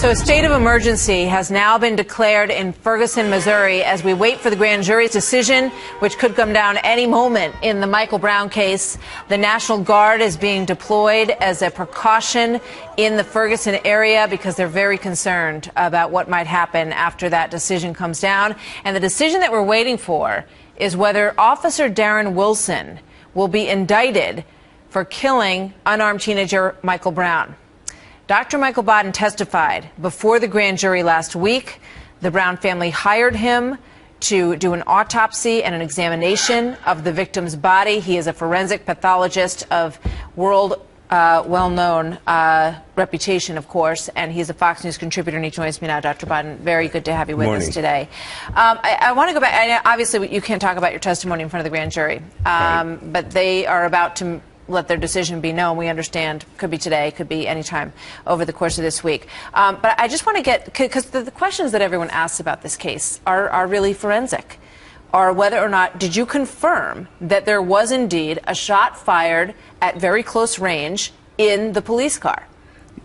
So a state of emergency has now been declared in Ferguson, Missouri, as we wait for the grand jury's decision, which could come down any moment in the Michael Brown case. The National Guard is being deployed as a precaution in the Ferguson area because they're very concerned about what might happen after that decision comes down. And the decision that we're waiting for is whether Officer Darren Wilson will be indicted for killing unarmed teenager Michael Brown. Dr. Michael Baden testified before the grand jury last week. The Brown family hired him to do an autopsy and an examination of the victim's body. He is a forensic pathologist of world well-known reputation, of course, and he's a Fox News contributor, and he joins me now. Dr. Baden, very good to have you with us today. I want to go back. Obviously, you can't talk about your testimony in front of the grand jury, but they are about to let their decision be known. We understand could be today, could be any time over the course of this week. But I just want to get, because the questions that everyone asks about this case are really forensic, or whether or not, did you confirm that there was indeed a shot fired at very close range in the police car?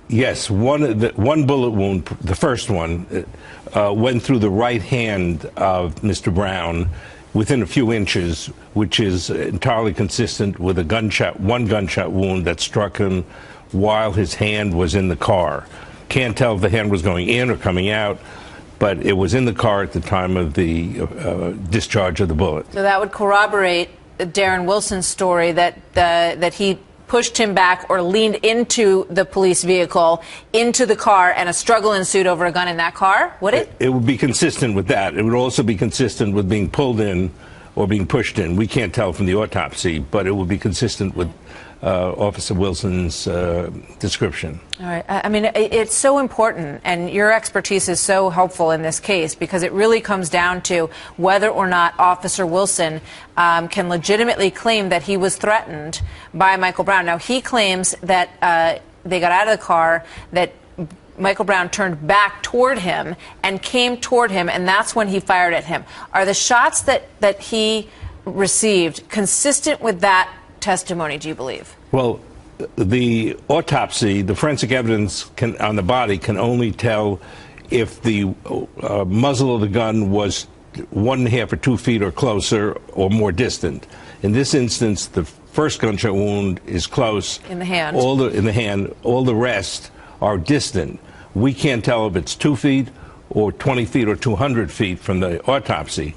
Yes, one bullet wound, the first one, went through the right hand of Mr. Brown within a few inches, which is entirely consistent with one gunshot wound that struck him while his hand was in the car. Can't tell if the hand was going in or coming out, but it was in the car at the time of the discharge of the bullet. So that would corroborate Darren Wilson's story that he pushed him back or leaned into the police vehicle, into the car, and a struggle ensued over a gun in that car, would it? It would be consistent with that. It would also be consistent with being pulled in or being pushed in. We can't tell from the autopsy, but it would be consistent with Officer Wilson's description. All right. I mean, it's so important, and your expertise is so helpful in this case, because it really comes down to whether or not Officer Wilson can legitimately claim that he was threatened by Michael Brown. Now, he claims that they got out of the car, that Michael Brown turned back toward him and came toward him, and that's when he fired at him. Are the shots that he received consistent with that testimony, do you believe? Well, the autopsy, the forensic evidence on the body can only tell if the muzzle of the gun was 1.5 or 2 feet or closer or more distant. In this instance, the first gunshot wound is close. In the hand. In the hand. All the rest are distant. We can't tell if it's 2 feet or 20 feet or 200 feet from the autopsy.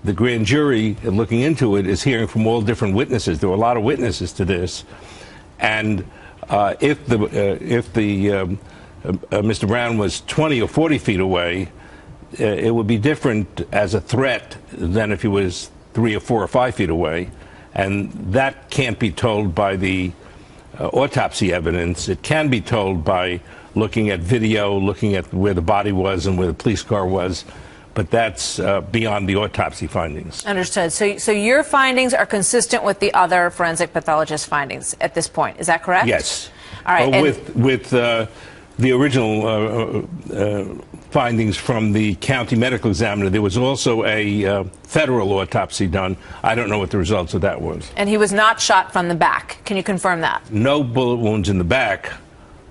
The grand jury, looking into it, is hearing from all different witnesses. There were a lot of witnesses to this, and if Mr. Brown was 20 or 40 feet away, it would be different as a threat than if he was 3 or 4 or 5 feet away, and that can't be told by the autopsy evidence. It can be told by looking at video, looking at where the body was and where the police car was. But that's beyond the autopsy findings. Understood. So your findings are consistent with the other forensic pathologist findings at this point. Is that correct? Yes. All right. With the original findings from the county medical examiner, there was also a federal autopsy done. I don't know what the results of that was. And he was not shot from the back. Can you confirm that? No bullet wounds in the back.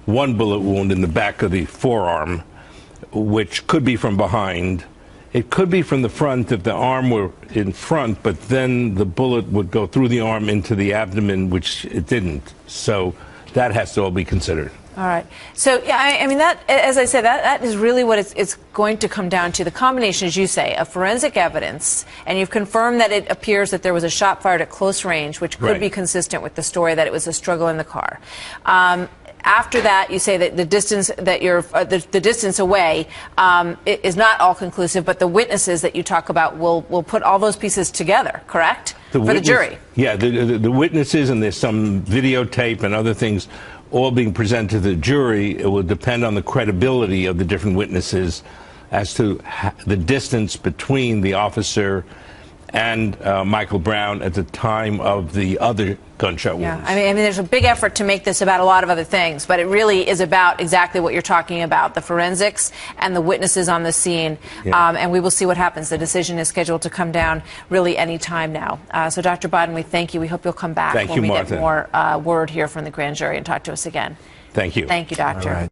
One bullet wound in the back of the forearm, which could be from behind. It could be from the front if the arm were in front, but then the bullet would go through the arm into the abdomen, which it didn't. So that has to all be considered. All right. So, yeah, I mean, that, as I said, that is really what it's going to come down to. The combination, as you say, of forensic evidence, and you've confirmed that it appears that there was a shot fired at close range, which could be consistent with the story that it was a struggle in the car. After that, you say that the distance that the distance away is not all conclusive, but the witnesses that you talk about will put all those pieces together, correct? For the jury. Yeah, the witnesses, and there's some videotape and other things all being presented to the jury. It will depend on the credibility of the different witnesses as to the distance between the officer and Michael Brown at the time of the other gunshot wounds. Yeah, I mean, there's a big effort to make this about a lot of other things, but it really is about exactly what you're talking about, the forensics and the witnesses on the scene. Yeah. And we will see what happens. The decision is scheduled to come down really any time now. So, Dr. Baden, we thank you. We hope you'll come back when we get more word here from the grand jury and talk to us again. Thank you. Thank you, Doctor.